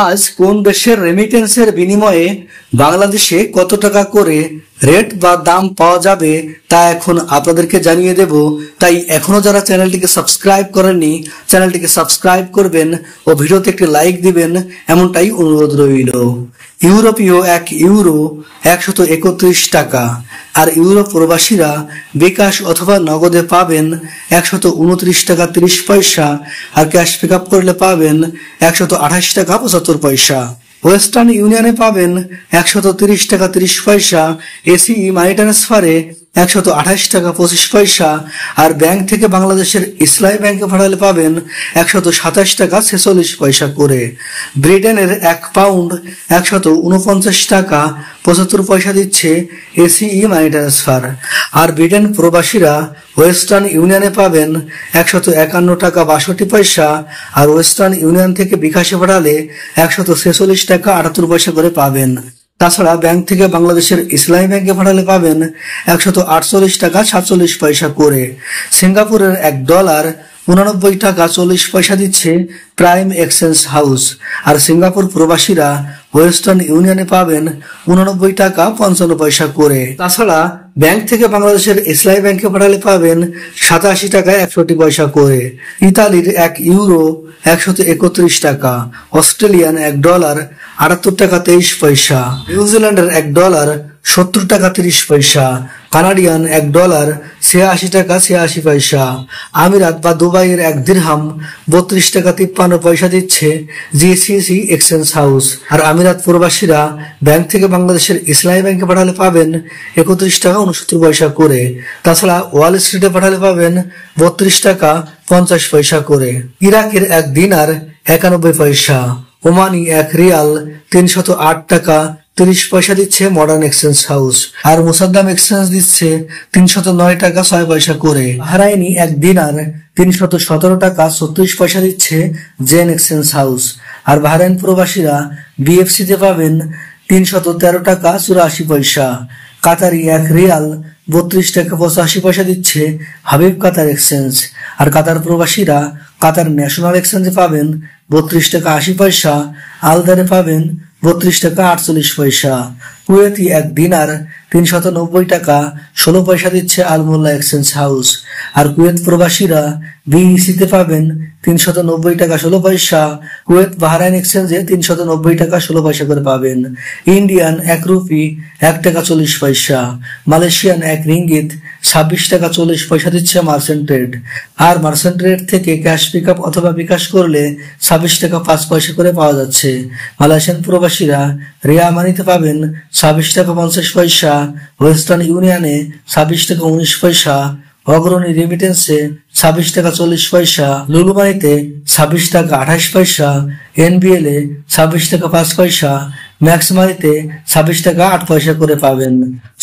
আজ কোন দেশের রেমিটেন্সের বিনিময়ে বাংলাদেশে কত টাকা করে রেট বা দাম পাওয়া যাবে তা এখন আপনাদেরকে জানিয়ে দেব। তাই এখনো যারা চ্যানেলটিকে সাবস্ক্রাইব করেননি চ্যানেলটিকে সাবস্ক্রাইব করবেন ও ভিডিওতে একটি লাইক দিবেন, এমনটাই অনুরোধ রইল। ইউরোপীয় 1 ইউরো 131 টাকা, আর ইউরোপ প্রবাসীরা বিকাশ অথবা নগদে পাবেন 129 টাকা 30 পয়সা, আর ক্যাশ পিক আপ করলে পাবেন 128 টাকা 75 পয়সা। ওয়েস্টার্ন ইউনিয়নে পাবেন 130 টাকা 30 পয়সা, এসিই মানি ট্রান্সফারে 128 টাকা 25 পয়সা, আর ব্যাংক থেকে বাংলাদেশের ইসলামী ব্যাংকে পাঠালে পাবেন 127 টাকা 46 পয়সা করে। ব্রিটেনের 1 পাউন্ড 149 টাকা 75 পয়সা দিচ্ছে এসিই মানি ট্রান্সফার, আর ব্রিটেন প্রবাসীরা ওয়েস্টার্ন ইউনিয়নে পাবেন 151 টাকা 62 পয়সা, আর ওয়েস্টার্ন ইউনিয়ন থেকে বিকাশে পাঠালে 146 টাকা 78 পয়সা করে পাবেন। তাছাড়া ব্যাংক থেকে বাংলাদেশের ইসলামী ব্যাংকে পাঠালে পাবেন 148 টাকা 47 পয়সা করে। সিঙ্গাপুরের $1 89 টাকা 40 পয়সা দিচ্ছে প্রাইম এক্সচেঞ্জ হাউস, আর সিঙ্গাপুর প্রবাসীরা ওয়েস্টার্ন ইউনিয়নে পাবেন 89 টাকা 55 পয়সা করে। তাছাড়া ব্যাংক থেকে বাংলাদেশের ইসলামী ব্যাংকে পাঠালে পাবেন 87 টাকা 61 পয়সা করে। ইতালির 1 ইউরো 131 টাকা, অস্ট্রেলিয়ান $1 78 টাকা 23 পয়সা, নিউজিল্যান্ডের $1 70 টাকা 30 পয়সা, কানাডিয়ান $1 86 টাকা 86 পয়সা, আমিরাত বা দুবাইয়ের 1 দিরহাম 32 টাকা 53 পয়সা দিচ্ছে জিসিসি এক্সচেঞ্জ হাউস, আর আমিরাত প্রবাসীরা ব্যাংক থেকে বাংলাদেশের ইসলামী ব্যাংকে পাঠালে পাবেন 31 টাকা 69 পয়সা করে। তাছাড়া ওয়াল স্ট্রিটে পাঠালে পাবেন 32 টাকা 50 পয়সা করে। ইরাকের 1 দিনার 91 পয়সা, ওমানি 1 রিয়াল 308 টাকা 30 পয়সা দিচ্ছে মডার্ন এক্সচেঞ্জ হাউস, আর মুসাদ্দাম এক্সচেঞ্জ দিচ্ছে 309 টাকা 6 পয়সা করে। বাহরাইনি 1 দিনার 317 টাকা 36 পয়সা দিচ্ছে জেন এক্সচেঞ্জ হাউস, আর বাহরাইন প্রবাসীরা বিএফসি তে পাবেন 313 টাকা 84 পয়সা। কাতারি 1 রিয়াল 32 টাকা 85 পয়সা দিচ্ছে হাবিব কাতার এক্সচেঞ্জ, আর কাতার প্রবাসীরা কাতার ন্যাশনাল এক্সচেঞ্জে পাবেন 32 টাকা 80 পয়সা, আলদারে পাবেন 32 টাকা 48 পয়সা। কুয়েতি 1 দিনার 390 টাকা 16 পয়সা দিচ্ছে আলমোল্লা এক্সচেঞ্জ হাউস, আর কুয়েত প্রবাসীরা বিইসি তে পাবেন 390 টাকা 16 পয়সা। কুয়েত বাহরাইন এক্সচেঞ্জে 390 টাকা 16 পয়সা করে পাবেন। ইন্ডিয়ান 1 রুপি 1 টাকা 40 পয়সা, মালয়েশিয়ান 1 রিঙ্গিত 26 টাকা 40 পয়সা দিচ্ছে মার্চেন্ট ট্রেড, আর মার্চেন্ট ট্রেড থেকে ক্যাশ পিক আপ অথবা বিকাশ করলে 26 টাকা 5 পয়সা করে পাওয়া যাচ্ছে। মালয়েশিয়ান প্রবাসীরা রিয়া মানিতে পাবেন 26 টাকা 50 পয়সা, ওয়েস্টার্ন ইউনিয়নে 26 টাকা 19 পয়সা, অগ্রণী রেমিটেন্সে 26 টাকা 40 পয়সা, লুলু মানিতে 26 টাকা 28 পয়সা, এনবিএল এ 26 টাকা 5 পয়সা, ম্যাক্স মানিতে 26 টাকা 8 পয়সা করে পাবেন।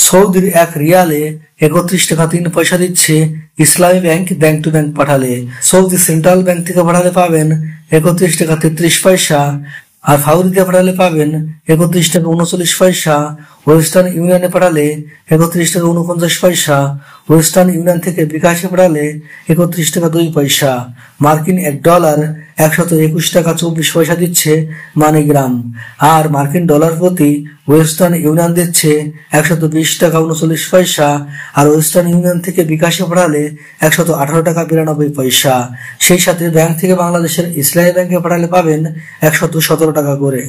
সৌদির 1 রিয়ালে 31 টাকা 3 পয়সা দিচ্ছে ইসলামী ব্যাংক ব্যাংক টু ব্যাংক পাঠালে। সৌদি সেন্ট্রাল ব্যাংক থেকে পাঠালে পাবেন 31 টাকা 33 পয়সা, আর ফাউরিতে পাঠালে পাবেন 31 টাকা 39 পয়সা। ওয়েস্টার্ন ইউনিয়নে পাঠালে 31 টাকা 49 পয়সা, ওয়েস্টার্ন ইউনিয়ন থেকে বিকাশে পাঠালে 31 টাকা 2 পয়সা। মার্কিন $1 121 টাকা 24 পয়সা দিচ্ছে মানিগ্রাম, আর মার্কিন ডলার প্রতি ওয়েস্টার্ন ইউনিয়ন দিচ্ছে 120 টাকা 39 পয়সা, আর ওয়েস্টার্ন ইউনিয়ন থেকে বিকাশে পাঠালে 118 টাকা 92 পয়সা। সেই সাথে ব্যাংক থেকে বাংলাদেশের ইসলামী ব্যাংকে পাঠালে পাবেন 117 টাকা করে।